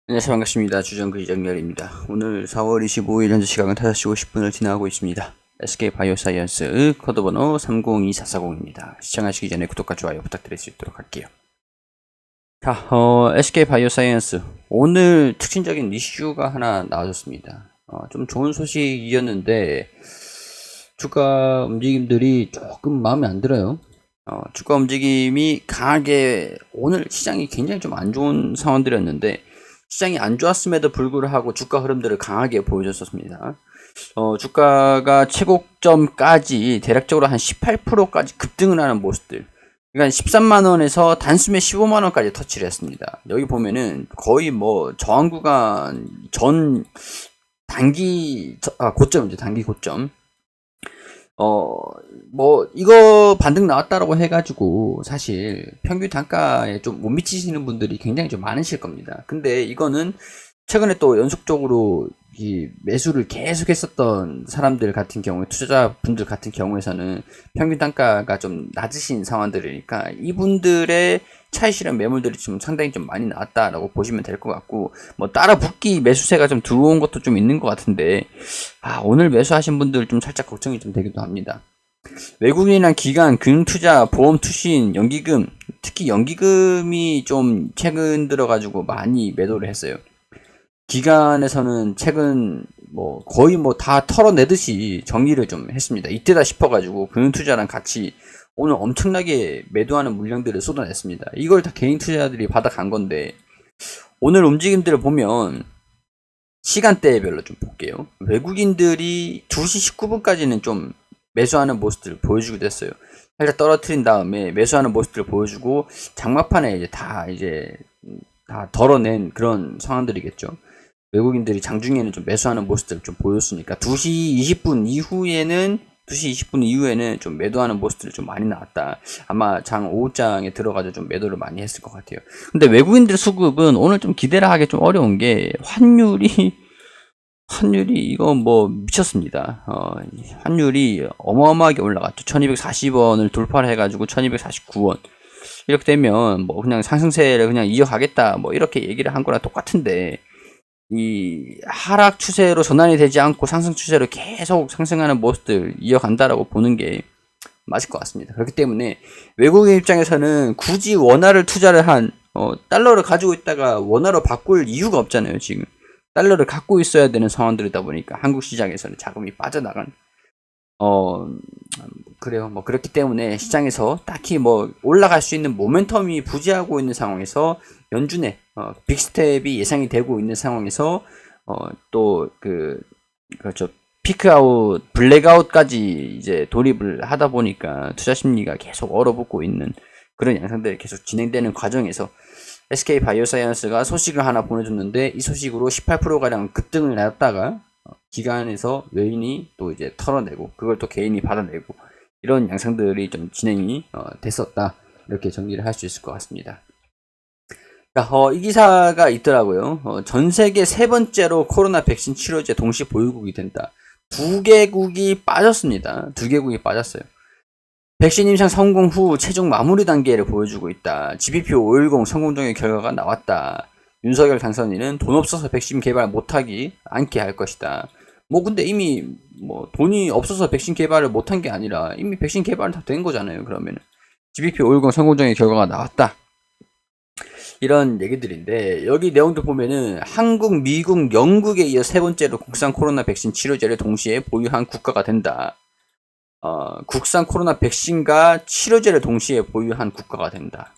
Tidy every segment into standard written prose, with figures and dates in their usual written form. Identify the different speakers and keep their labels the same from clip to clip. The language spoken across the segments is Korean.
Speaker 1: 안녕하세요. 반갑습니다. 주정글 이정렬입니다. 오늘 4월 25일 현재 시각은 5시 50분을 지나고 있습니다. SK 바이오사이언스 코드번호 302440입니다. 시청하시기 전에 구독과 좋아요 부탁드릴 수 있도록 할게요. 자, SK 바이오사이언스 오늘 특징적인 이슈가 하나 나와줬습니다. 좀 좋은 소식이었는데 주가 움직임들이 조금 마음에 안 들어요. 주가 움직임이 강하게 오늘 시장이 굉장히 좀 안 좋은 상황들이었는데 시장이 안 좋았음에도 불구하고 주가 흐름들을 강하게 보여줬었습니다. 주가가 최고점까지 대략적으로 한 18%까지 급등을 하는 모습들. 그러니까 13만원에서 단숨에 15만원까지 터치를 했습니다. 여기 보면은 거의 뭐 저항 구간 전 고점이죠. 단기 고점. 뭐, 이거 반등 나왔다라고 해가지고, 사실, 평균 단가에 좀 못 미치시는 분들이 굉장히 좀 많으실 겁니다. 근데 이거는 최근에 또 연속적으로 이 매수를 계속 했었던 사람들 같은 경우에, 투자자분들 같은 경우에서는 평균 단가가 좀 낮으신 상황들이니까, 이분들의 차익 실현 매물들이 지금 상당히 좀 많이 나왔다라고 보시면 될 것 같고, 뭐 따라 붙기 매수세가 좀 들어온 것도 좀 있는 것 같은데, 오늘 매수하신 분들 좀 살짝 걱정이 좀 되기도 합니다. 외국인이나 기관, 금융투자, 보험, 투신, 연기금, 특히 연기금이 좀 최근 들어가지고 많이 매도를 했어요. 기관에서는 최근 뭐 거의 뭐 다 털어내듯이 정리를 좀 했습니다. 이때다 싶어가지고 금융투자랑 같이 오늘 엄청나게 매도하는 물량들을 쏟아냈습니다. 이걸 다 개인 투자자들이 받아간 건데 오늘 움직임들을 보면 시간대별로 좀 볼게요. 외국인들이 2시 19분까지는 좀 매수하는 모습들을 보여주기도 했어요. 살짝 떨어뜨린 다음에 매수하는 모습들을 보여주고 장막판에 이제 다 덜어낸 그런 상황들이겠죠. 외국인들이 장중에는 좀 매수하는 모습들을 좀 보였으니까 2시 20분 이후에는 2시 20분 이후에는 좀 매도하는 모습들이 좀 많이 나왔다. 아마 장 오후장에 들어가서 좀 매도를 많이 했을 것 같아요. 근데 외국인들 수급은 오늘 좀 기대를 하기 좀 어려운 게 환율이 이거 뭐 미쳤습니다. 환율이 어마어마하게 올라갔죠. 1240원을 돌파를 해가지고 1249원. 이렇게 되면 뭐 그냥 상승세를 그냥 이어가겠다 뭐 이렇게 얘기를 한 거랑 똑같은데 이 하락 추세로 전환이 되지 않고 상승 추세로 계속 상승하는 모습들 이어간다라고 보는 게 맞을 것 같습니다. 그렇기 때문에 외국인 입장에서는 굳이 원화를 투자를 한 달러를 가지고 있다가 원화로 바꿀 이유가 없잖아요. 지금 달러를 갖고 있어야 되는 상황들이다 보니까 한국 시장에서는 자금이 빠져나간 어 그래요. 뭐 그렇기 때문에 시장에서 딱히 뭐 올라갈 수 있는 모멘텀이 부재하고 있는 상황에서 연준의 빅스텝이 예상이 되고 있는 상황에서 또 그렇죠. 피크아웃, 블랙아웃까지 이제 돌입을 하다 보니까 투자 심리가 계속 얼어붙고 있는 그런 양상들이 계속 진행되는 과정에서 SK 바이오사이언스가 소식을 하나 보내줬는데 이 소식으로 18%가량 급등을 했다가 기관에서 외인이 또 이제 털어내고 그걸 또 개인이 받아내고 이런 양상들이 좀 진행이 됐었다. 이렇게 정리를 할 수 있을 것 같습니다. 이 기사가 있더라고요. 전 세계 세 번째로 코로나 백신 치료제 동시 보유국이 된다. 두 개국이 빠졌습니다. 두 개국이 빠졌어요. 백신 임상 성공 후 최종 마무리 단계를 보여주고 있다. GBP 510 성공적인 결과가 나왔다. 윤석열 당선인은 돈 없어서 백신 개발 못하기 않게 할 것이다. 뭐 근데 이미 뭐 돈이 없어서 백신 개발을 못한 게 아니라 이미 백신 개발은 다 된 거잖아요. 그러면 GBP 510 성공적인 결과가 나왔다. 이런 얘기들인데 여기 내용도 보면은 한국, 미국, 영국에 이어 세 번째로 국산 코로나 백신 치료제를 동시에 보유한 국가가 된다. 국산 코로나 백신과 치료제를 동시에 보유한 국가가 된다.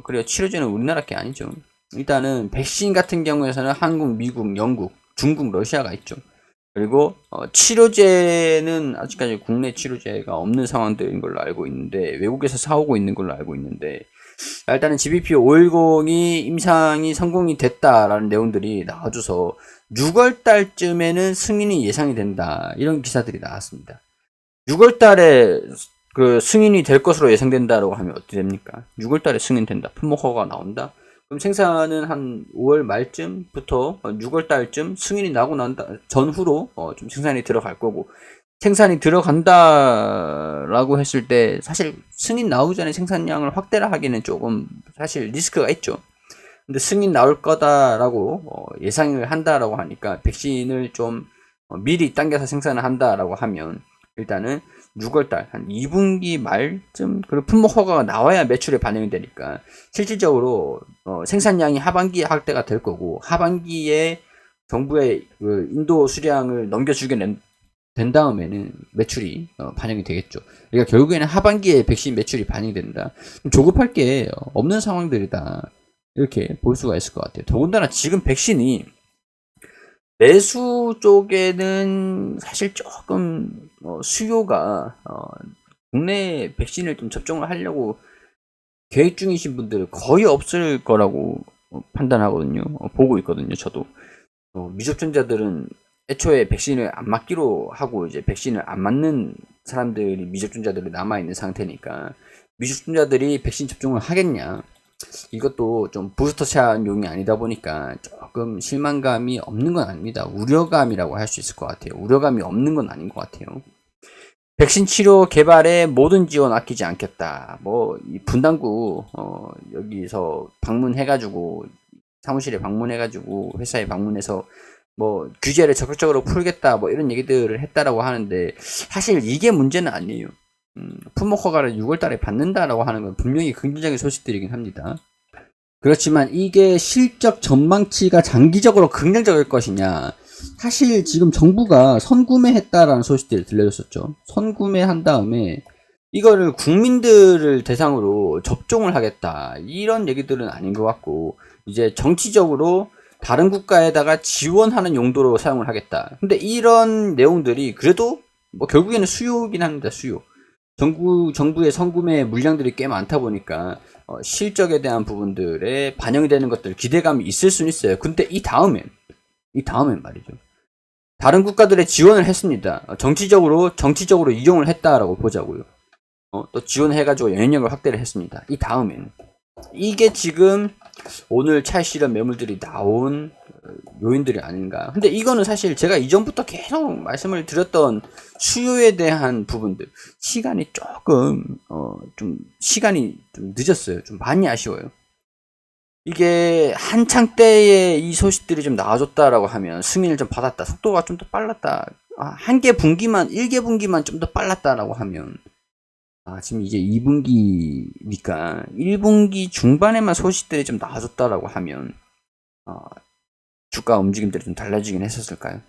Speaker 1: 그래요. 치료제는 우리나라 게 아니죠. 일단은 백신 같은 경우에서는 한국, 미국, 영국, 중국, 러시아가 있죠. 그리고 치료제는 아직까지 국내 치료제가 없는 상황들인 걸로 알고 있는데 외국에서 사오고 있는 걸로 알고 있는데 일단은 GBP 510이 임상이 성공이 됐다라는 내용들이 나와줘서 6월 달쯤에는 승인이 예상이 된다 이런 기사들이 나왔습니다. 6월 달에 그 승인이 될 것으로 예상된다라고 하면 어떻게 됩니까? 6월 달에 승인된다. 품목 허가가 나온다. 그럼 생산은 한 5월 말쯤부터 6월 달쯤 승인이 나고 난다 전후로 좀 생산이 들어갈 거고 생산이 들어간다라고 했을 때 사실 승인 나오기 전에 생산량을 확대를 하기는 조금 사실 리스크가 있죠. 근데 승인 나올 거다라고 예상을 한다라고 하니까 백신을 좀 미리 당겨서 생산을 한다라고 하면 일단은 6월달 한 2분기 말쯤 그리고 품목 허가가 나와야 매출에 반영이 되니까 실질적으로 생산량이 하반기에 확대가 될 거고 하반기에 정부의 그 인도 수량을 넘겨주게 된 다음에는 매출이 반영이 되겠죠. 그러니까 결국에는 하반기에 백신 매출이 반영이 된다. 조급할 게 없는 상황들이다. 이렇게 볼 수가 있을 것 같아요. 더군다나 지금 백신이 내수 쪽에는 사실 조금 수요가 국내 백신을 좀 접종을 하려고 계획 중이신 분들 거의 없을 거라고 판단하거든요. 보고 있거든요. 저도 미접종자들은 애초에 백신을 안 맞기로 하고 이제 백신을 안 맞는 사람들이 미접종자들이 남아 있는 상태니까 미접종자들이 백신 접종을 하겠냐? 이것도 좀 부스터샷용이 아니다 보니까 조금 실망감이 없는 건 아닙니다. 우려감이라고 할 수 있을 것 같아요. 우려감이 없는 건 아닌 것 같아요. 백신 치료 개발에 모든 지원 아끼지 않겠다. 이 분당구 여기서 방문해가지고 사무실에 방문해가지고 회사에 방문해서 규제를 적극적으로 풀겠다 이런 얘기들을 했다라고 하는데 사실 이게 문제는 아니에요. 품목 허가를 6월달에 받는다라고 하는 건 분명히 긍정적인 소식들이긴 합니다. 그렇지만 이게 실적 전망치가 장기적으로 긍정적일 것이냐? 사실 지금 정부가 선구매했다라는 소식들이 들려졌었죠. 선구매한 다음에 이거를 국민들을 대상으로 접종을 하겠다 이런 얘기들은 아닌 것 같고 이제 정치적으로 다른 국가에다가 지원하는 용도로 사용을 하겠다. 근데 이런 내용들이 그래도 결국에는 수요이긴 합니다. 수요. 정부의 선구매 물량들이 꽤 많다 보니까 실적에 대한 부분들에 반영이 되는 것들 기대감이 있을 수는 있어요. 근데 이 다음엔 말이죠. 다른 국가들의 지원을 했습니다. 정치적으로 이용을 했다라고 보자고요. 또 지원해가지고 영향력을 확대를 했습니다. 이 다음엔 이게 지금 오늘 차익 실현 매물들이 나온 요인들이 아닌가. 근데 이거는 사실 제가 이전부터 계속 말씀을 드렸던 수요에 대한 부분들 시간이 조금 시간이 좀 늦었어요. 좀 많이 아쉬워요. 이게 한창 때에 이 소식들이 좀 나와줬다라고 하면 승인을 좀 받았다, 속도가 좀 더 빨랐다, 한 개 분기만 1개 분기만 좀 더 빨랐다라고 하면 지금 이제 2분기니까 1분기 중반에만 소식들이 좀 나와줬다라고 하면 주가 움직임들이 좀 달라지긴 했었을까요?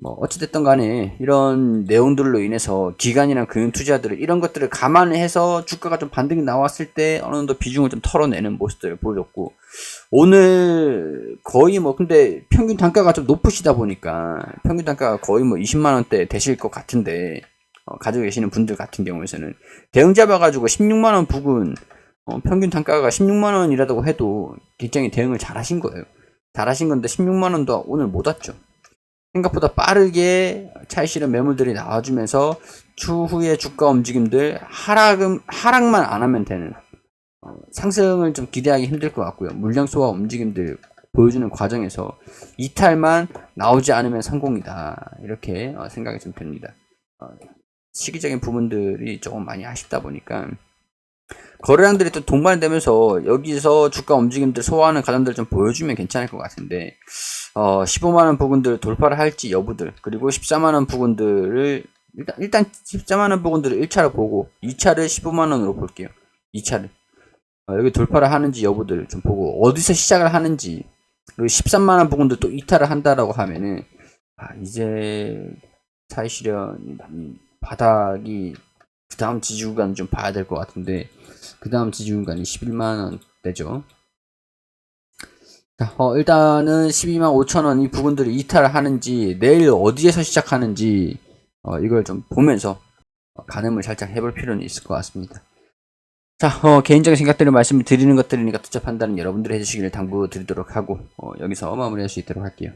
Speaker 1: 어찌됐든 간에 이런 내용들로 인해서 기관이나 금융투자들을 이런 것들을 감안해서 주가가 좀 반등이 나왔을 때 어느 정도 비중을 좀 털어내는 모습들을 보여줬고 오늘 거의 근데 평균 단가가 좀 높으시다 보니까 평균 단가가 거의 20만원대 되실 것 같은데 가지고 계시는 분들 같은 경우에는 대응 잡아가지고 16만원 부근 평균 단가가 16만원이라고 해도 굉장히 대응을 잘 하신 거예요. 잘 하신 건데 16만원도 오늘 못 왔죠. 생각보다 빠르게 차익 실현 매물들이 나와주면서 추후에 주가 움직임들 하락만 안 하면 되는 상승을 좀 기대하기 힘들 것 같고요. 물량 소화 움직임들 보여주는 과정에서 이탈만 나오지 않으면 성공이다 이렇게 생각이 좀 듭니다. 시기적인 부분들이 조금 많이 아쉽다 보니까 거래량들이 또 동반되면서 여기서 주가 움직임들 소화하는 과정들 좀 보여주면 괜찮을 것 같은데 15만원 부근들 돌파를 할지 여부들 그리고 14만원 부근들을 일단 14만원 부근들을 1차로 보고 2차를 15만원으로 볼게요. 2차를 여기 돌파를 하는지 여부들 좀 보고 어디서 시작을 하는지 그리고 13만원 부근들 또 이탈을 한다라고 하면은 이제 차익 실현 바닥이 그 다음 지지구간 좀 봐야 될 것 같은데 그 다음 지지구간이 11만원대죠. 일단은 12만 5천원 이 부분들이 이탈을 하는지 내일 어디에서 시작하는지 이걸 좀 보면서 가늠을 살짝 해볼 필요는 있을 것 같습니다. 자, 개인적인 생각들을 말씀을 드리는 것들이니까 투자 판단은 여러분들이 해주시기를 당부드리도록 하고 여기서 마무리할 수 있도록 할게요.